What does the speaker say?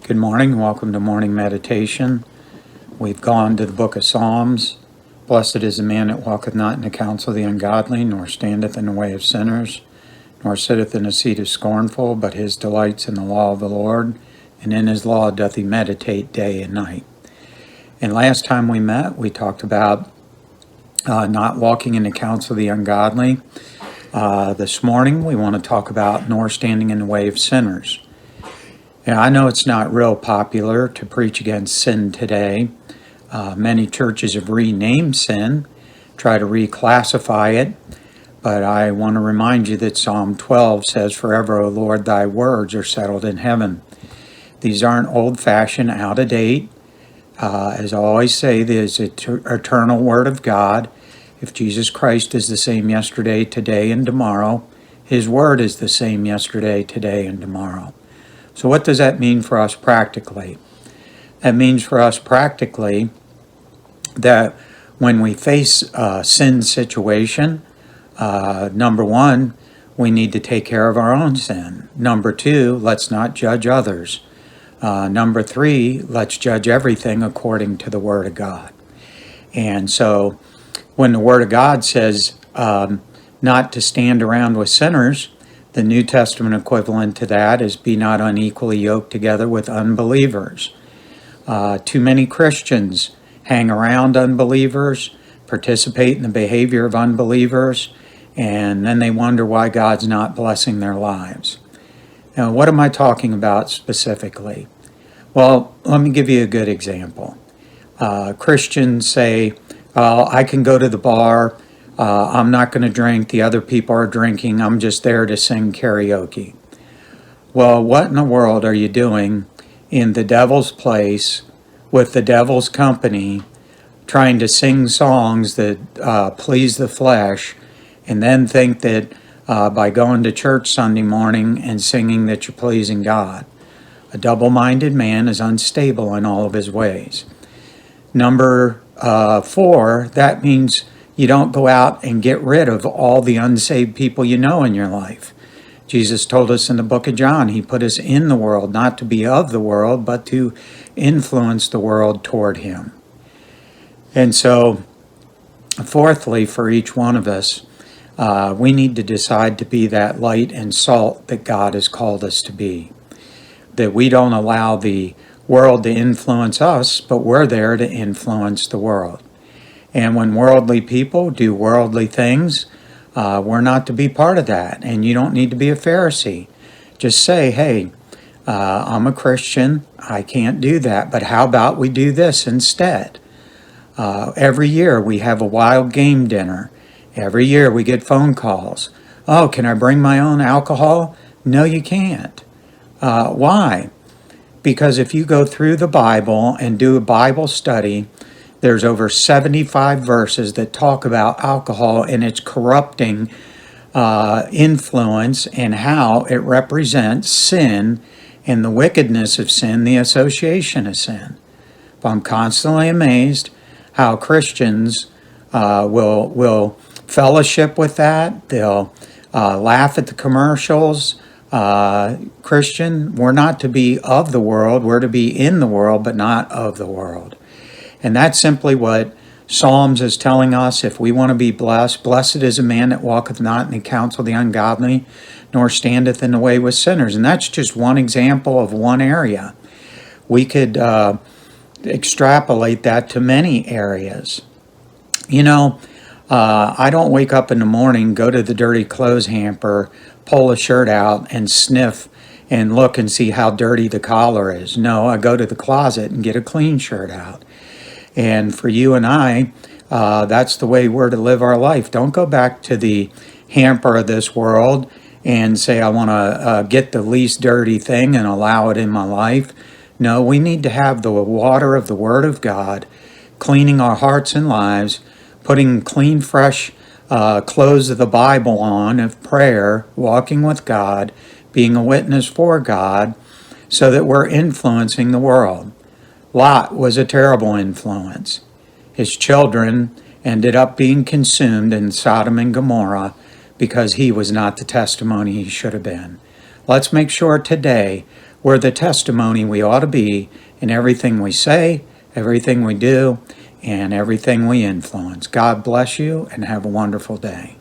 Good morning. Welcome to morning meditation. We've gone to the book of Psalms. Blessed is the man that walketh not in the counsel of the ungodly, nor standeth in the way of sinners, nor sitteth in the seat of scornful, but his delight's in the law of the Lord, and in his law doth he meditate day and night. And last time we met, we talked about not walking in the counsel of the ungodly. This morning, we want to talk about nor standing in the way of sinners. Now, I know it's not real popular to preach against sin today. Many churches have renamed sin, try to reclassify it, but I want to remind you that Psalm 12 says, "Forever, O Lord, thy words are settled in heaven." These aren't old-fashioned, out-of-date. As I always say, there's an eternal Word of God. If Jesus Christ is the same yesterday, today, and tomorrow, His Word is the same yesterday, today, and tomorrow. So what does that mean for us practically? That means for us practically that when we face a sin situation, number one, we need to take care of our own sin. Number two, let's not judge others. Number three, let's judge everything according to the Word of God. And so when the Word of God says not to stand around with sinners, the New Testament equivalent to that is be not unequally yoked together with unbelievers. Too many Christians hang around unbelievers, participate in the behavior of unbelievers, and then they wonder why God's not blessing their lives. Now, what am I talking about specifically? Well, let me give you a good example. Christians say, I can go to the bar, I'm not going to drink, the other people are drinking, I'm just there to sing karaoke. Well, what in the world are you doing in the devil's place with the devil's company, trying to sing songs that please the flesh, and then think that by going to church Sunday morning and singing that you're pleasing God? A double-minded man is unstable in all of his ways. Number 4, that means you don't go out and get rid of all the unsaved people you know in your life. Jesus told us in the book of John, He put us in the world, not to be of the world, but to influence the world toward Him. And so, fourthly, for each one of us, we need to decide to be that light and salt that God has called us to be. That we don't allow the world to influence us, but we're there to influence the world. And when worldly people do worldly things, we're not to be part of that. And you don't need to be a Pharisee. Just say, hey, I'm a Christian, I can't do that, but how about we do this instead? Every year we have a wild game dinner. Every year we get phone calls. Oh, can I bring my own alcohol? No, you can't. Why? Because if you go through the Bible and do a Bible study, there's over 75 verses that talk about alcohol and its corrupting influence and how it represents sin and the wickedness of sin, the association of sin. But I'm constantly amazed how Christians will fellowship with that. They'll laugh at the commercials. Christian, we're not to be of the world, we're to be in the world, but not of the world. And that's simply what Psalms is telling us. If we want to be blessed, blessed is a man that walketh not in the counsel of the ungodly, nor standeth in the way with sinners. And that's just one example of one area. We could extrapolate that to many areas. You know, I don't wake up in the morning, go to the dirty clothes hamper, pull a shirt out, and sniff and look and see how dirty the collar is. No, I go to the closet and get a clean shirt out. And for you and I, that's the way we're to live our life. Don't go back to the hamper of this world and say, I want to get the least dirty thing and allow it in my life. No, we need to have the water of the Word of God cleaning our hearts and lives, putting clean, fresh clothes of the Bible on, of prayer, walking with God, being a witness for God, so that we're influencing the world. Lot was a terrible influence. His children ended up being consumed in Sodom and Gomorrah because he was not the testimony he should have been. Let's make sure today we're the testimony we ought to be in everything we say, everything we do, and everything we influence. God bless you and have a wonderful day.